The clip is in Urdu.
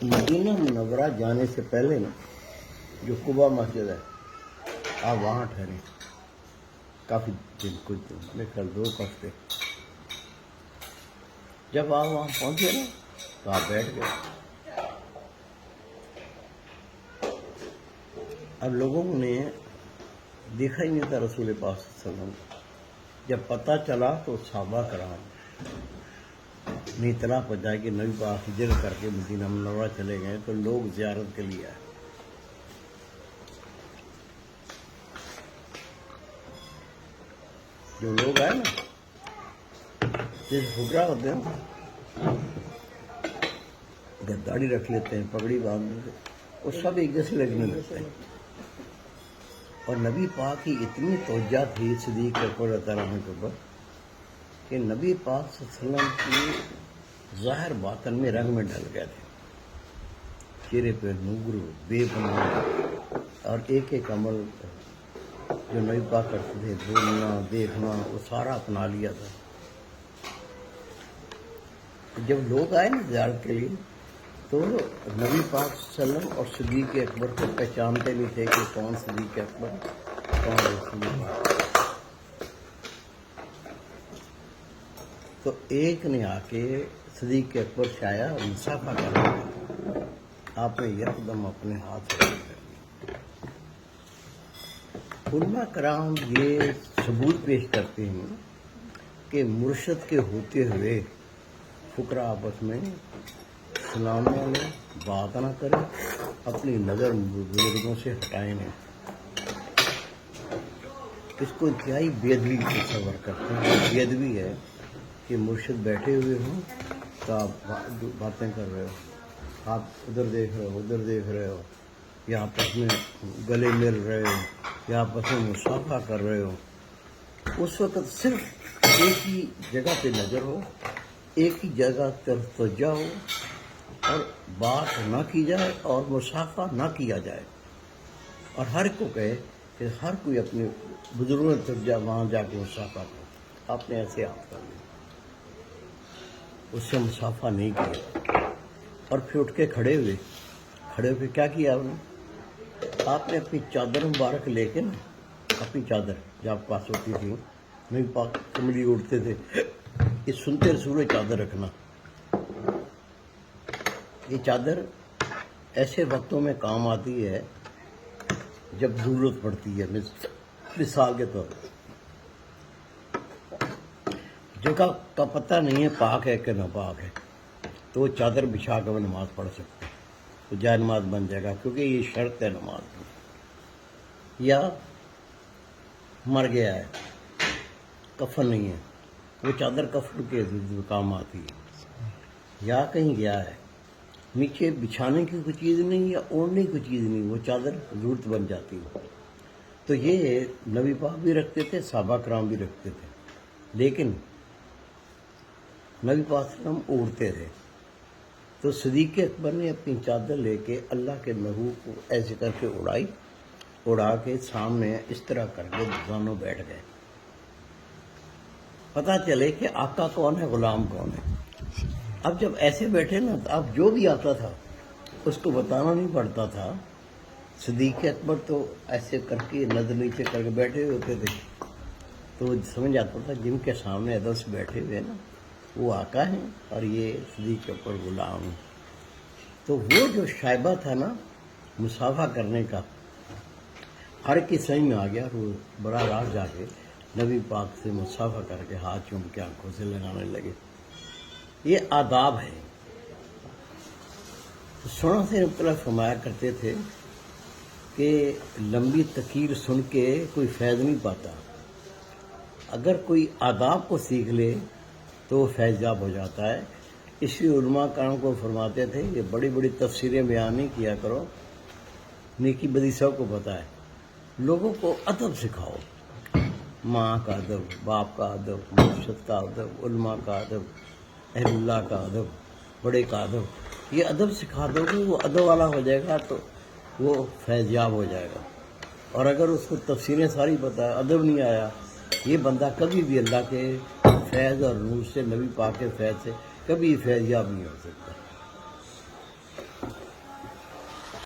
مدینہ منورہ جانے سے پہلے نا جو قبا مسجد ہے آپ وہاں ٹھہرے کافی دن، کچھ دن، میرے خیال 2 ہفتے۔ جب آپ وہاں پہنچے نا تو آپ بیٹھ گئے۔ اب لوگوں نے دیکھا ہی نہیں تھا رسول پاک صلی اللہ علیہ وسلم۔ جب پتہ چلا تو صحابہ کرام نے اطلاع پہنچائی کہ نبی پاک ہجرت کر کے مدینہ منورہ چلے گئے، تو لوگ زیارت کے لیے آئے۔ جو لوگ آئے نا، جیسے فقراء ہوتے ہیں اگر داڑھی رکھ لیتے ہیں، پگڑی باندھ لیتے ہیں، وہ سب ایک جیسے لگنے لگتے ہیں۔ اور نبی پاک کی اتنی توجہ تھی صدیق اکبر رضی اللہ عنہ کے اوپر کہ نبی پاک صلی اللہ علیہ وسلم کی ظاہر باطن میں رنگ میں ڈل گئے تھے، چہرے پہ نور بے پناہ، اور ایک ایک عمل جو نبی پاک کرتے تھے، بولنا دیکھنا، وہ سارا اپنا لیا تھا۔ جب لوگ آئے نا زیارت کے لیے تو نبی پاک صلی اللہ علیہ وسلم اور صدیق اکبر کو پہچانتے نہیں تھے کہ کون صدیق اکبر کون رسول پاک۔ تو ایک نے آ کے صدیق اکبر سے آیا اور مصافحہ کر رہا تھا، آپ نے یکدم اپنے ہاتھ سے کر لیا۔ علماء کرام یہ ثبوت پیش کرتے ہیں کہ مرشد کے ہوتے ہوئے فقراء آپس میں سلام نہ بات نہ کریں، اپنی نظر بزرگوں سے ہٹائیں نہیں۔ اس کو انتہائی بے ادبی تصور کرتے ہیں۔ بے ادبی ہے کہ مرشد بیٹھے ہوئے ہوں تو آپ باتیں کر رہے ہو، آپ ادھر دیکھ رہے ہو، ادھر دیکھ رہے ہو، یا آپس میں گلے مل رہے ہو، یا آپس میں مصافحہ کر رہے ہو۔ اس وقت صرف ایک ہی جگہ پہ نظر ہو، ایک ہی جگہ طرف توجہ ہو، اور بات نہ کی جائے اور مصافحہ نہ کیا جائے، اور ہر کو کہے کہ ہر کوئی اپنے بزرگوں تک وہاں جا کے مصافحہ کرو۔ آپ نے ایسے ہاتھ کر لیا، اس سے مصافحہ نہیں کیا، اور پھر اٹھ کے کھڑے ہوئے کیا کیا آپ نے اپنی چادر مبارک لے کے نا، اپنی چادر جو آپ پاس ہوتی تھی، نبی پاک کملی اڑتے تھے، یہ سنتے رسول چادر رکھنا۔ یہ چادر ایسے وقتوں میں کام آتی ہے جب ضرورت پڑتی ہے، مثال کے طور پر جگہ کا پتہ نہیں ہے پاک ہے کہ ناپاک ہے، تو وہ چادر بچھا کر نماز پڑھ سکتے ہیں، تو جائے نماز بن جائے گا، کیونکہ یہ شرط ہے نماز کی۔ یا مر گیا ہے، کفن نہیں ہے، وہ چادر کفن کے کام آتی ہے۔ یا کہیں گیا ہے، نیچے بچھانے کی کوئی چیز نہیں یا اوڑھنے کی کوئی چیز نہیں، وہ چادر ضرورت بن جاتی ہے۔ تو یہ نبی پاک بھی رکھتے تھے، صحابہ کرام بھی رکھتے تھے، لیکن نبی پاک صلی اللہ علیہ وسلم اوڑھتے تھے۔ تو صدیق اکبر نے اپنی چادر لے کے اللہ کے محبوب کو ایسے کر کے اڑا کے سامنے اس طرح کر کے دونوں بیٹھ گئے، پتہ چلے کہ آقا کون ہے، غلام کون ہے۔ اب جب ایسے بیٹھے نا، تو اب جو بھی آتا تھا اس کو بتانا نہیں پڑتا تھا۔ صدیق اکبر تو ایسے کر کے نظر نیچے کر کے بیٹھے ہوتے تھے، تو سمجھ آتا تھا جن کے سامنے ادب سے بیٹھے ہوئے نا وہ آقا ہیں، اور یہ صدیق اکبر غلام ہیں۔ تو وہ جو شائبہ تھا نا مصافحہ کرنے کا، ہر کی سمجھ میں آ گیا، وہ براہ راست جا کے نبی پاک سے مصافحہ کر کے ہاتھ چوم کے آنکھوں سے لگانے لگے۔ یہ آداب ہے۔ سونا سے مختلف فرمایا کرتے تھے کہ لمبی تقریر سن کے کوئی فیض نہیں پاتا، اگر کوئی آداب کو سیکھ لے تو وہ فیض یاب ہو جاتا ہے۔ اس لیے علماء کرام کو فرماتے تھے کہ بڑی بڑی تفسیریں بیان نہیں کیا کرو، نیکی بدی سب کو پتہ ہے، لوگوں کو ادب سکھاؤ، ماں کا ادب، باپ کا ادب، مرشد کا ادب، علماء کا ادب، اہل اللہ کا ادب، بڑے کا ادب، یہ ادب سکھا دو گے وہ ادب والا ہو جائے گا، تو وہ فیض یاب ہو جائے گا۔ اور اگر اس کو تفسیریں ساری پتہ ہے، ادب نہیں آیا، یہ بندہ کبھی بھی اللہ کے فیض اور نور سے، نبی پاک کے فیض سے کبھی فیض یاب نہیں ہو سکتا۔